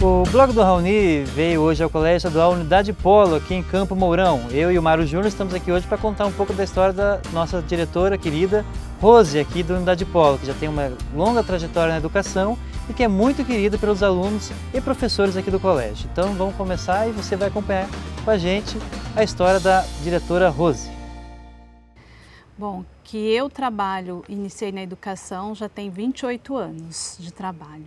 O blog do Raoni veio hoje ao Colégio Estadual Unidade Polo, aqui em Campo Mourão. Eu e o Mário Júnior estamos aqui hoje para contar um pouco da história da nossa diretora querida, Rose, aqui da Unidade Polo, que já tem uma longa trajetória na educação e que é muito querida pelos alunos e professores aqui do colégio. Então vamos começar e você vai acompanhar com a gente a história da diretora Rose. Bom, que eu iniciei na educação já tem 28 anos de trabalho.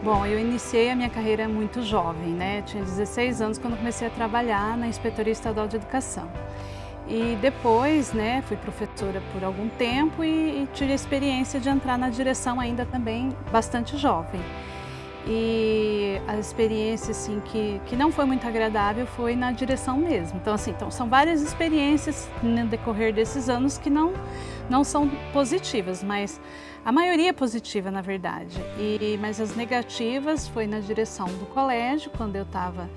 Bom, eu iniciei a minha carreira muito jovem, né? Eu tinha 16 anos quando comecei a trabalhar na Inspetoria Estadual de Educação. E depois, né, fui professora por algum tempo e tive a experiência de entrar na direção ainda também bastante jovem. E a experiência assim, que não foi muito agradável foi na direção mesmo. Então, são várias experiências no decorrer desses anos que não são positivas, mas a maioria é positiva, na verdade. Mas as negativas foi na direção do colégio, quando eu estava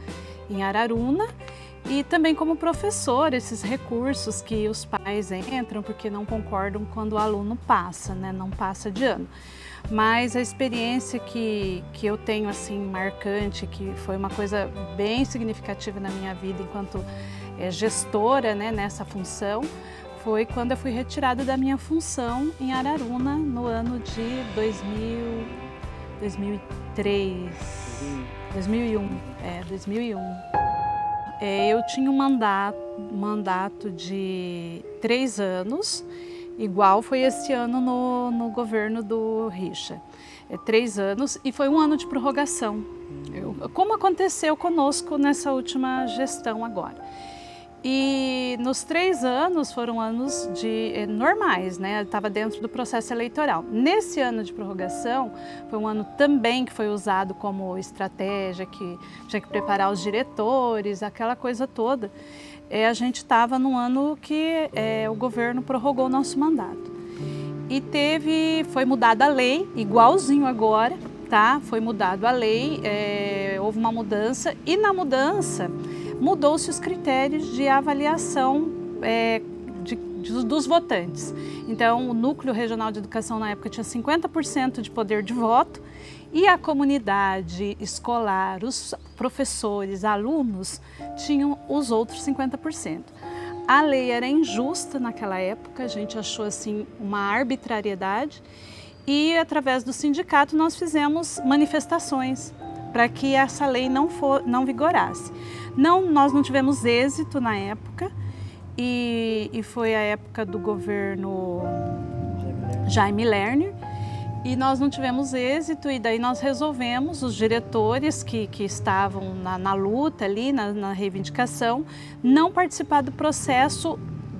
em Araruna, e também como professor, esses recursos que os pais entram porque não concordam quando o aluno passa, né? Não passa de ano. Mas a experiência que eu tenho assim marcante, que foi uma coisa bem significativa na minha vida enquanto gestora, né, nessa função, foi quando eu fui retirada da minha função em Araruna no ano de 2001. Eu tinha um mandato de 3 anos, igual foi esse ano no governo do Richa. 3 anos e foi um ano de prorrogação, como aconteceu conosco nessa última gestão agora. E nos 3 anos foram anos normais, né? Estava dentro do processo eleitoral. Nesse ano de prorrogação, foi um ano também que foi usado como estratégia, que tinha que preparar os diretores, aquela coisa toda. A gente estava num ano que o governo prorrogou o nosso mandato. E foi mudada a lei, igualzinho agora, tá? Foi mudada a lei, houve uma mudança e na mudança mudou-se os critérios de avaliação dos votantes. Então, o Núcleo Regional de Educação na época tinha 50% de poder de voto e a comunidade escolar, os professores, alunos, tinham os outros 50%. A lei era injusta naquela época, a gente achou assim uma arbitrariedade e através do sindicato nós fizemos manifestações para que essa lei não vigorasse. Nós não tivemos êxito na época e foi a época do governo Jaime Lerner e nós não tivemos êxito e daí nós resolvemos, os diretores que estavam na luta ali, na reivindicação, não participar do processo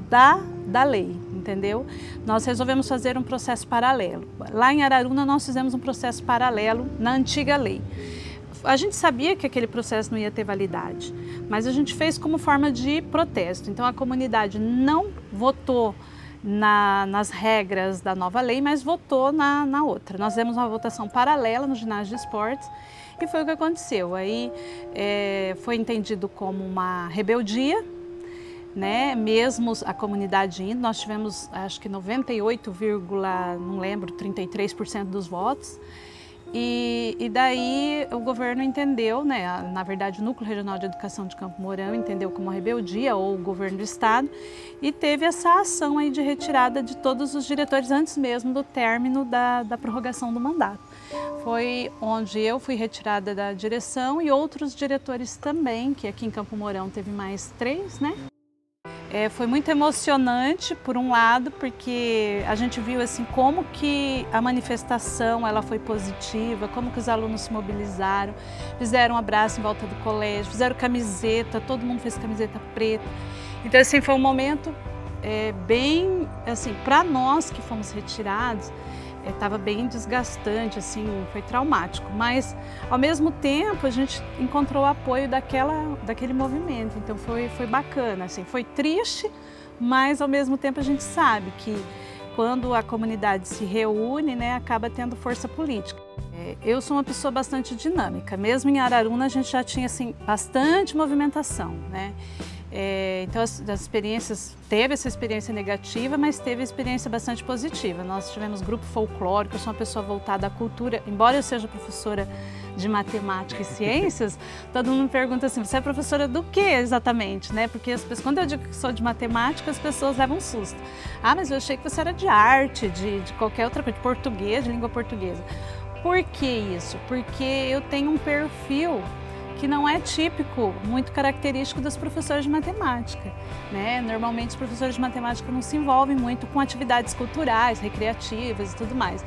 da lei, entendeu? Nós resolvemos fazer um processo paralelo. Lá em Araruna nós fizemos um processo paralelo na antiga lei. A gente sabia que aquele processo não ia ter validade, mas a gente fez como forma de protesto. Então a comunidade não votou nas regras da nova lei, mas votou na outra. Nós fizemos uma votação paralela no ginásio de esportes e foi o que aconteceu. Aí foi entendido como uma rebeldia, né? Mesmo a comunidade indo, nós tivemos acho que 98, não lembro, 33% dos votos. E daí o governo entendeu, né, na verdade o Núcleo Regional de Educação de Campo Mourão entendeu como uma rebeldia, ou o governo do estado, e teve essa ação aí de retirada de todos os diretores antes mesmo do término da prorrogação do mandato. Foi onde eu fui retirada da direção e outros diretores também, que aqui em Campo Mourão teve mais 3, né? Foi muito emocionante, por um lado, porque a gente viu assim, como que a manifestação ela foi positiva, como que os alunos se mobilizaram, fizeram um abraço em volta do colégio, fizeram camiseta, todo mundo fez camiseta preta. Então, assim, foi um momento bem, assim, para nós que fomos retirados, estava bem desgastante, assim, foi traumático, mas ao mesmo tempo a gente encontrou o apoio daquele movimento, então foi bacana, assim, foi triste, mas ao mesmo tempo a gente sabe que quando a comunidade se reúne, né, acaba tendo força política. Eu sou uma pessoa bastante dinâmica, mesmo em Araruna a gente já tinha assim, bastante movimentação, né? Então as experiências, teve essa experiência negativa, mas teve a experiência bastante positiva. Nós tivemos grupo folclórico, eu sou uma pessoa voltada à cultura, embora eu seja professora de matemática e ciências, todo mundo me pergunta assim, você é professora do que exatamente, né? Porque as pessoas, quando eu digo que sou de matemática, as pessoas levam um susto. Ah, mas eu achei que você era de arte, de qualquer outra coisa, de português, de língua portuguesa. Por que isso? Porque eu tenho um perfil que não é típico, muito característico dos professores de matemática, né? Normalmente os professores de matemática não se envolvem muito com atividades culturais, recreativas e tudo mais.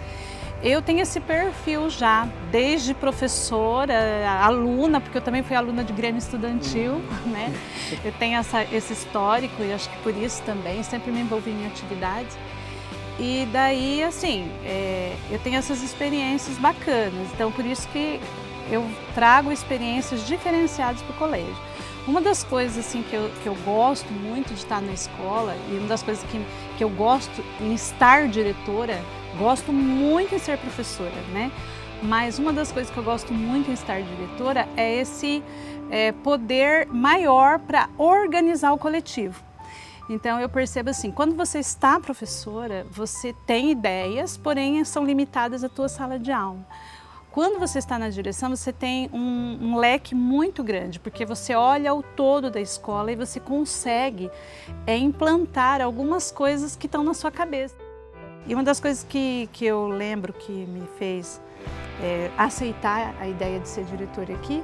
Eu tenho esse perfil já, desde professora, aluna, porque eu também fui aluna de Grêmio Estudantil, né? Eu tenho esse histórico e acho que por isso também, sempre me envolvi em atividades. E daí, assim, eu tenho essas experiências bacanas, então por isso que eu trago experiências diferenciadas para o colégio. Uma das coisas assim, que eu gosto muito de estar na escola, e uma das coisas que eu gosto em estar diretora, gosto muito em ser professora, né? Mas uma das coisas que eu gosto muito em estar diretora é esse poder maior para organizar o coletivo. Então eu percebo assim, quando você está professora, você tem ideias, porém são limitadas à tua sala de aula. Quando você está na direção, você tem um leque muito grande, porque você olha o todo da escola e você consegue implantar algumas coisas que estão na sua cabeça. E uma das coisas que eu lembro que me fez aceitar a ideia de ser diretora aqui,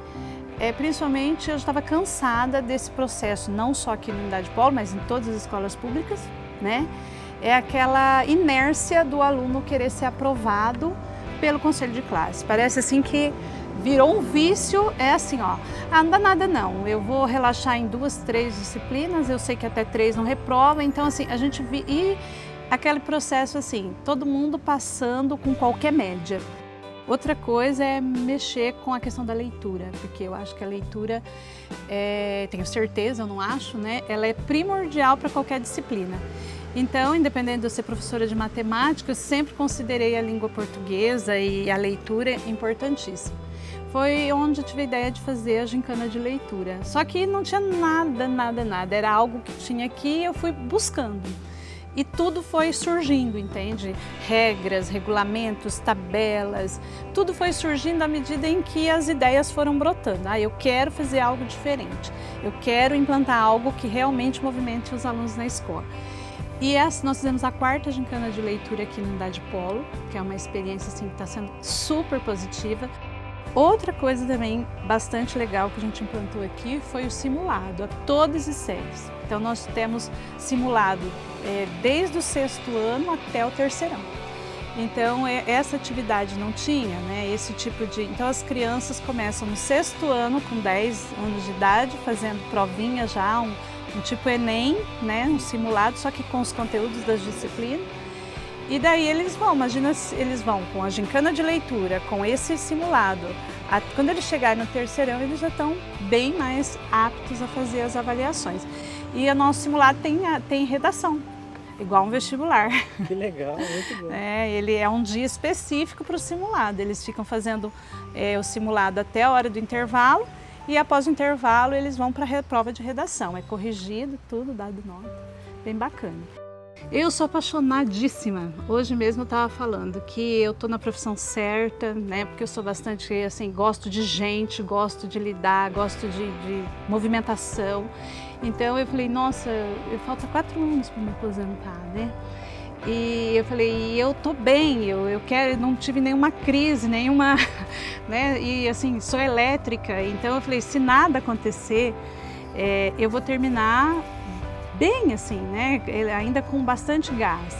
principalmente eu estava cansada desse processo, não só aqui na Unidade Polo, mas em todas as escolas públicas, né? É aquela inércia do aluno querer ser aprovado pelo conselho de classe. Parece assim que virou um vício, assim, ó, não dá nada não, eu vou relaxar em 2, 3 disciplinas, eu sei que até 3 não reprova, então assim, a gente e aquele processo assim, todo mundo passando com qualquer média. Outra coisa é mexer com a questão da leitura, porque eu acho que a leitura, tenho certeza, eu não acho, né, ela é primordial para qualquer disciplina. Então, independente de eu ser professora de matemática, eu sempre considerei a língua portuguesa e a leitura importantíssima. Foi onde eu tive a ideia de fazer a gincana de leitura. Só que não tinha nada, era algo que tinha aqui e eu fui buscando. E tudo foi surgindo, entende? Regras, regulamentos, tabelas, tudo foi surgindo à medida em que as ideias foram brotando. Eu quero fazer algo diferente, eu quero implantar algo que realmente movimente os alunos na escola. E nós fizemos a 4ª gincana de leitura aqui na Unidade Polo, que é uma experiência assim, que está sendo super positiva. Outra coisa também bastante legal que a gente implantou aqui foi o simulado a todas as séries. Então nós temos simulado desde o 6º ano até o 3º. Então essa atividade não tinha, né? Esse tipo de... Então as crianças começam no 6º ano, com 10 anos de idade, fazendo provinha já, um tipo Enem, né, um simulado, só que com os conteúdos das disciplinas. E daí eles vão, imagina, eles vão com a gincana de leitura, com esse simulado. Quando eles chegarem no 3º, eles já estão bem mais aptos a fazer as avaliações. E o nosso simulado tem redação, igual um vestibular. Que legal, muito bom. Ele é um dia específico para o simulado. Eles ficam fazendo o simulado até a hora do intervalo. E após o intervalo eles vão para a prova de redação, é corrigido, tudo, dado nota, bem bacana. Eu sou apaixonadíssima, hoje mesmo eu estava falando que eu estou na profissão certa, né, porque eu sou bastante, assim, gosto de gente, gosto de lidar, gosto de movimentação, então eu falei, nossa, falta 4 anos para me aposentar, né? E eu falei, eu tô bem, eu quero, não tive nenhuma crise, nenhuma, né? E assim, sou elétrica, então eu falei, se nada acontecer, eu vou terminar bem, assim, né? Ainda com bastante gás.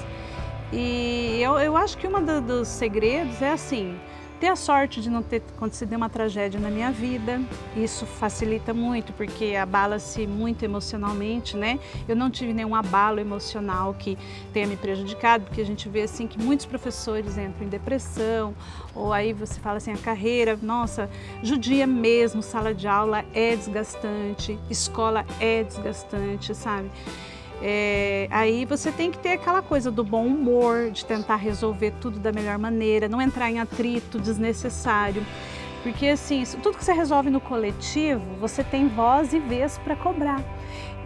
E eu acho que um dos segredos é assim, ter a sorte de não ter acontecido nenhuma tragédia na minha vida, isso facilita muito, porque abala-se muito emocionalmente, né? Eu não tive nenhum abalo emocional que tenha me prejudicado, porque a gente vê assim que muitos professores entram em depressão, ou aí você fala assim, a carreira, nossa, judia mesmo, sala de aula é desgastante, escola é desgastante, sabe? Aí você tem que ter aquela coisa do bom humor, de tentar resolver tudo da melhor maneira, não entrar em atrito desnecessário, porque assim, tudo que você resolve no coletivo, você tem voz e vez para cobrar.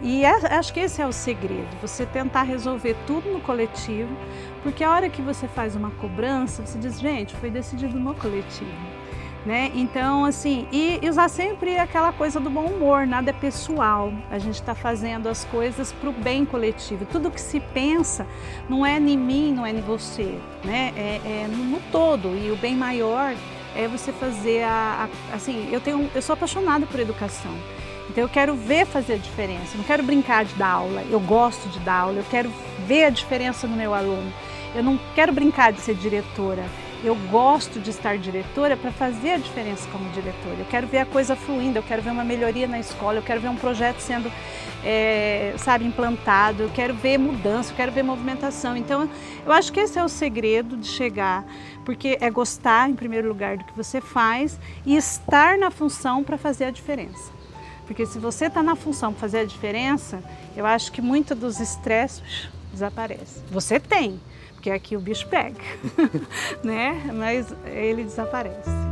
E acho que esse é o segredo, você tentar resolver tudo no coletivo, porque a hora que você faz uma cobrança, você diz, gente, foi decidido no coletivo. Né? Então, assim, e usar sempre aquela coisa do bom humor, nada é pessoal, a gente está fazendo as coisas para o bem coletivo, tudo que se pensa não é em mim, não é em você, né? É no todo, e o bem maior é você fazer assim, eu sou apaixonada por educação, então eu quero ver fazer a diferença, não quero brincar de dar aula, eu gosto de dar aula, eu quero ver a diferença no meu aluno, eu não quero brincar de ser diretora, eu gosto de estar diretora para fazer a diferença como diretora. Eu quero ver a coisa fluindo, eu quero ver uma melhoria na escola, eu quero ver um projeto sendo, sabe, implantado, eu quero ver mudança, eu quero ver movimentação. Então, eu acho que esse é o segredo de chegar, porque é gostar, em primeiro lugar, do que você faz e estar na função para fazer a diferença. Porque se você está na função para fazer a diferença, eu acho que muito dos estresses desaparece. Você tem. Porque aqui o bicho pega, né? Mas ele desaparece.